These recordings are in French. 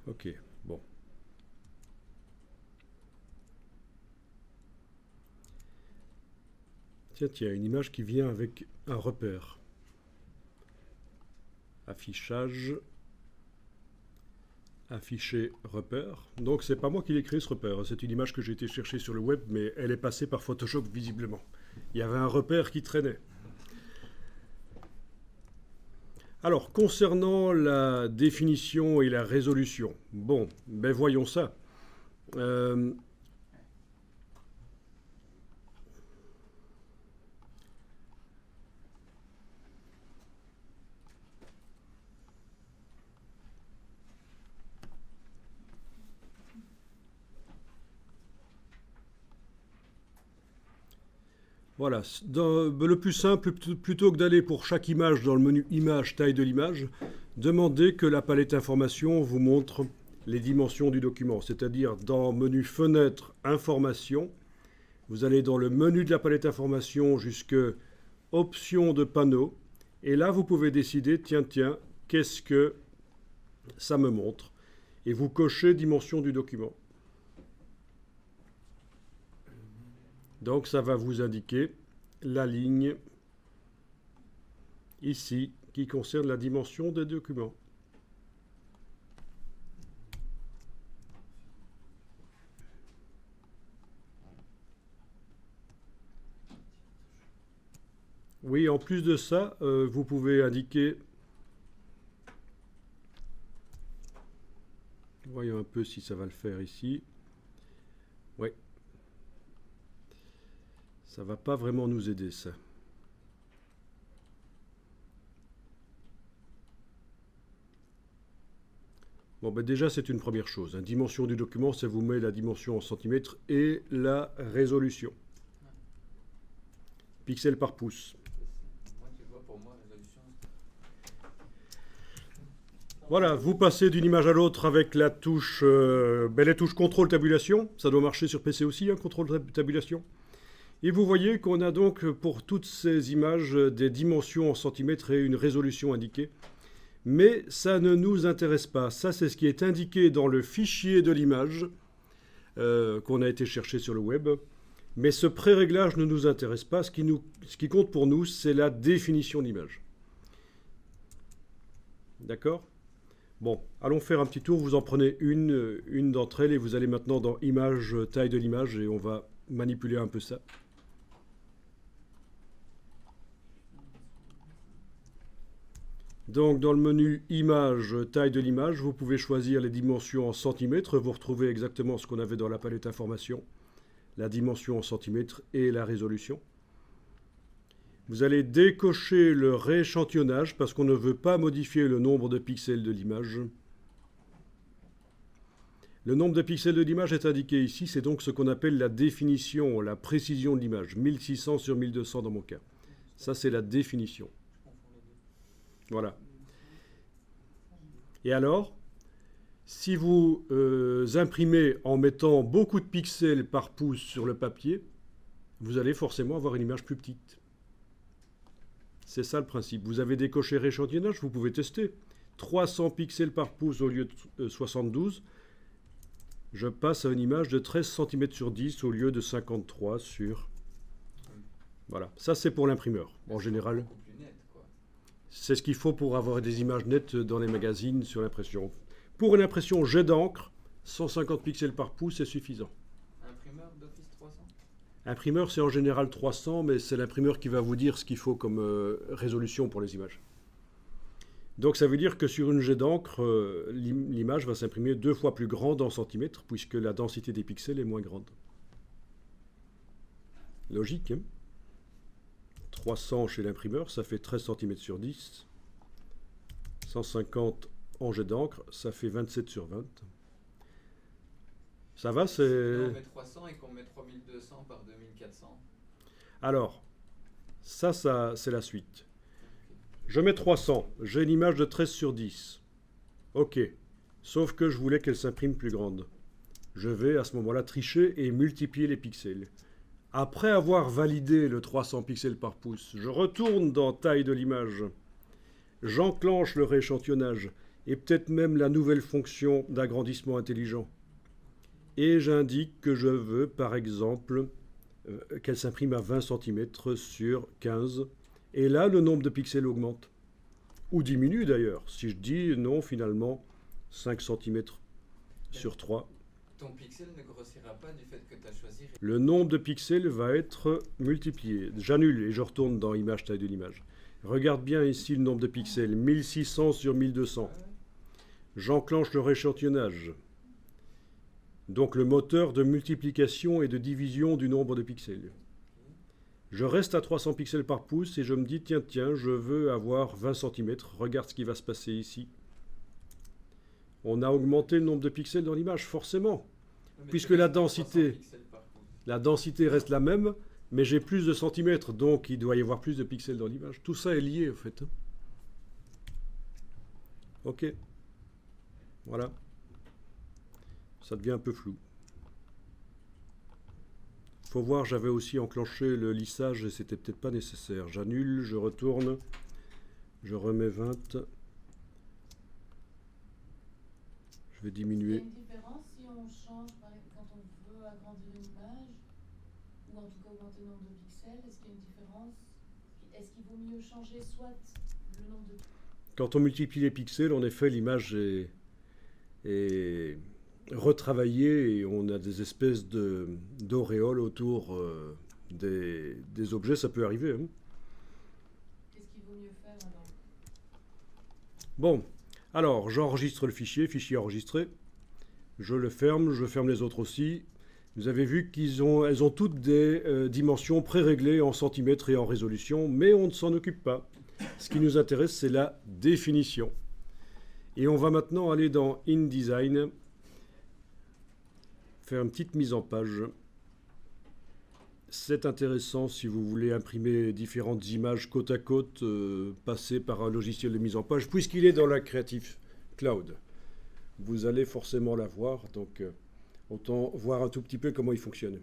Ok, bon. Tiens, tiens, une image qui vient avec un repère. Affichage. Afficher repère. Donc c'est pas moi qui l'ai créé ce repère, c'est une image que j'ai été chercher sur le web, mais elle est passée par Photoshop visiblement. Il y avait un repère qui traînait. Alors, concernant la définition et la résolution, bon, ben voyons ça. Euh, voilà, le plus simple, plutôt que d'aller pour chaque image dans le menu Image, taille de l'image, demandez que la palette information vous montre les dimensions du document. C'est-à-dire dans menu Fenêtre, Information, vous allez dans le menu de la palette information jusque Options de panneau. Et là, vous pouvez décider, tiens, qu'est-ce que ça me montre? Et vous cochez dimension du document. Donc ça va vous indiquer la ligne ici qui concerne la dimension des documents. Oui, en plus de ça, vous pouvez indiquer... Voyons un peu si ça va le faire ici. Oui. Ça va pas vraiment nous aider, ça. Bon, ben déjà, c'est une première chose. Dimension du document, ça vous met la dimension en centimètres et la résolution. Pixels par pouce. Voilà, vous passez d'une image à l'autre avec la touche, les touches contrôle tabulation. Ça doit marcher sur PC aussi, hein, contrôle tabulation. Et vous voyez qu'on a donc pour toutes ces images des dimensions en centimètres et une résolution indiquée. Mais ça ne nous intéresse pas. Ça, c'est ce qui est indiqué dans le fichier de l'image qu'on a été chercher sur le web. Mais ce pré-réglage ne nous intéresse pas. Ce qui compte pour nous, c'est la définition de l'image. D'accord ? Bon, allons faire un petit tour. Vous en prenez une d'entre elles et vous allez maintenant dans Image, taille de l'image et on va manipuler un peu ça. Donc dans le menu Image, taille de l'image, vous pouvez choisir les dimensions en centimètres. Vous retrouvez exactement ce qu'on avait dans la palette information, la dimension en centimètres et la résolution. Vous allez décocher le rééchantillonnage parce qu'on ne veut pas modifier le nombre de pixels de l'image. Le nombre de pixels de l'image est indiqué ici, c'est donc ce qu'on appelle la définition, la précision de l'image, 1600 sur 1200 dans mon cas. Ça, c'est la définition. Voilà. Et alors, si vous imprimez en mettant beaucoup de pixels par pouce sur le papier, vous allez forcément avoir une image plus petite. C'est ça le principe. Vous avez décoché rééchantillonnage, vous pouvez tester. 300 pixels par pouce au lieu de 72. Je passe à une image de 13 cm sur 10 au lieu de 53 sur... Voilà. Ça, c'est pour l'imprimeur. En général, c'est ce qu'il faut pour avoir des images nettes dans les magazines sur l'impression. Pour une impression jet d'encre, 150 pixels par pouce, c'est suffisant. Imprimeur d'Office 300 ? Imprimeur, c'est en général 300, mais c'est l'imprimeur qui va vous dire ce qu'il faut comme résolution pour les images. Donc ça veut dire que sur une jet d'encre, l'image va s'imprimer 2 fois plus grande en centimètres, puisque la densité des pixels est moins grande. Logique, hein ? 300 chez l'imprimeur, ça fait 13 cm sur 10. 150 en jet d'encre, ça fait 27 sur 20. Ça va, c'est... on met 300 et qu'on met 3200 par 2400. Alors, ça c'est la suite. Je mets 300, j'ai une image de 13 sur 10. Ok, sauf que je voulais qu'elle s'imprime plus grande. Je vais à ce moment-là tricher et multiplier les pixels. Après avoir validé le 300 pixels par pouce, je retourne dans taille de l'image. J'enclenche le rééchantillonnage et peut-être même la nouvelle fonction d'agrandissement intelligent. Et j'indique que je veux, par exemple, qu'elle s'imprime à 20 cm sur 15. Et là, le nombre de pixels augmente. Ou diminue d'ailleurs. Si je dis non, finalement, 5 cm sur 3. Ton pixel ne grossira pas du fait que tu as choisi. Le nombre de pixels va être multiplié. J'annule et je retourne dans image taille de l'image. Regarde bien ici le nombre de pixels. 1600 sur 1200. J'enclenche le rééchantillonnage. Donc le moteur de multiplication et de division du nombre de pixels. Je reste à 300 pixels par pouce et je me dis, tiens, je veux avoir 20 cm. Regarde ce qui va se passer ici. On a augmenté le nombre de pixels dans l'image, forcément. Puisque la densité reste la même, mais j'ai plus de centimètres, donc il doit y avoir plus de pixels dans l'image. Tout ça est lié, en fait. Ok. Voilà. Ça devient un peu flou. Faut voir, j'avais aussi enclenché le lissage et c'était peut-être pas nécessaire. J'annule, je retourne, je remets 20. Je vais diminuer. Il y a une différence si on change, quand on veut agrandir une image, ou en tout cas augmenter le nombre de pixels, est-ce qu'il y a une différence? Est-ce qu'il vaut mieux changer soit le nombre de... Quand on multiplie les pixels, en effet, l'image est retravaillée et on a des espèces d'auréoles autour des objets. Ça peut arriver. Hein. Qu'est-ce qu'il vaut mieux faire alors? Bon, alors j'enregistre le fichier enregistré. Je le ferme, je ferme les autres aussi. Vous avez vu qu'elles ont toutes des dimensions pré-réglées en centimètres et en résolution, mais on ne s'en occupe pas. Ce qui nous intéresse, c'est la définition. Et on va maintenant aller dans InDesign, faire une petite mise en page. C'est intéressant si vous voulez imprimer différentes images côte à côte, passer par un logiciel de mise en page, puisqu'il est dans la Creative Cloud. Vous allez forcément la voir, donc autant voir un tout petit peu comment il fonctionne.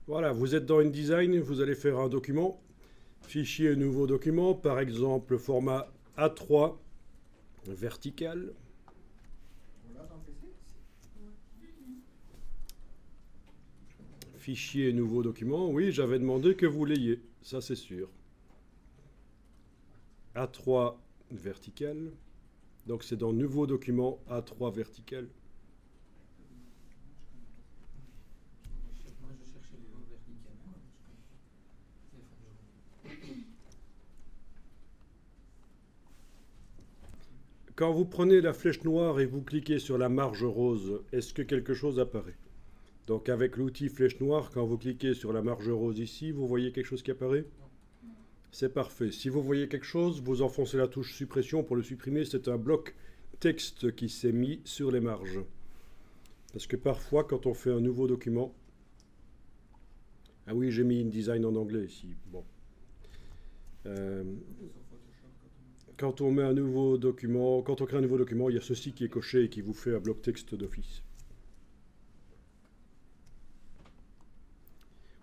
Voilà, vous êtes dans InDesign, vous allez faire un document, fichier nouveau document, par exemple format A3 vertical. Fichier nouveau document, oui, j'avais demandé que vous l'ayez, ça c'est sûr. A3 vertical, donc c'est dans nouveau document A3 vertical. Quand vous prenez la flèche noire et vous cliquez sur la marge rose, est-ce que quelque chose apparaît? Donc avec l'outil flèche noire, quand vous cliquez sur la marge rose ici, vous voyez quelque chose qui apparaît? C'est parfait. Si vous voyez quelque chose, vous enfoncez la touche suppression pour le supprimer. C'est un bloc texte qui s'est mis sur les marges. Parce que parfois, quand on fait un nouveau document... Ah oui, j'ai mis InDesign en anglais ici. Bon. Quand on met un nouveau document, quand on crée un nouveau document, il y a ceci qui est coché et qui vous fait un bloc texte d'office.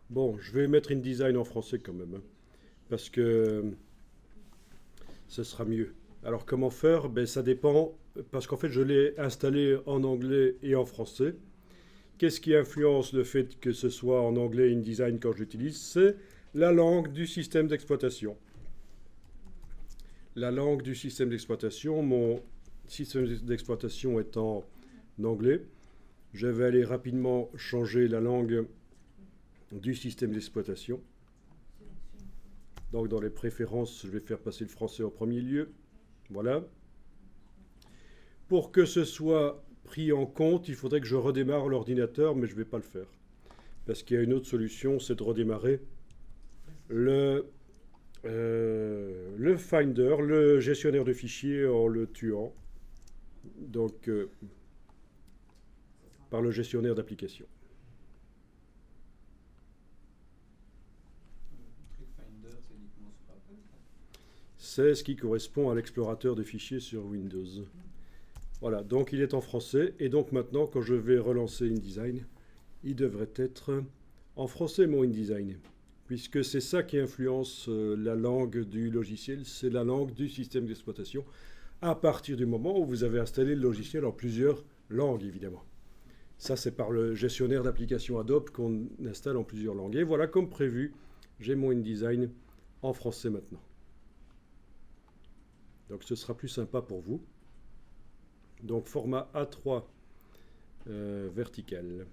Bon, je vais mettre InDesign en français quand même, hein, parce que ce sera mieux. Alors comment faire? Ben, ça dépend, parce qu'en fait je l'ai installé en anglais et en français. Qu'est-ce qui influence le fait que ce soit en anglais InDesign quand j'utilise? C'est la langue du système d'exploitation. La langue du système d'exploitation, mon système d'exploitation est en anglais. Je vais aller rapidement changer la langue du système d'exploitation. Donc dans les préférences, je vais faire passer le français en premier lieu. Voilà. Pour que ce soit pris en compte, il faudrait que je redémarre l'ordinateur, mais je ne vais pas le faire. Parce qu'il y a une autre solution, c'est de redémarrer le Finder, le gestionnaire de fichiers, en le tuant. Donc, par le gestionnaire d'application. C'est ce qui correspond à l'explorateur de fichiers sur Windows. Voilà, donc il est en français. Et donc maintenant, quand je vais relancer InDesign, il devrait être en français, mon InDesign. puisque c'est ça qui influence la langue du logiciel, c'est la langue du système d'exploitation, à partir du moment où vous avez installé le logiciel en plusieurs langues, évidemment. Ça, c'est par le gestionnaire d'application Adobe qu'on installe en plusieurs langues. Et voilà, comme prévu, j'ai mon InDesign en français maintenant. Donc ce sera plus sympa pour vous. Donc format A3 vertical.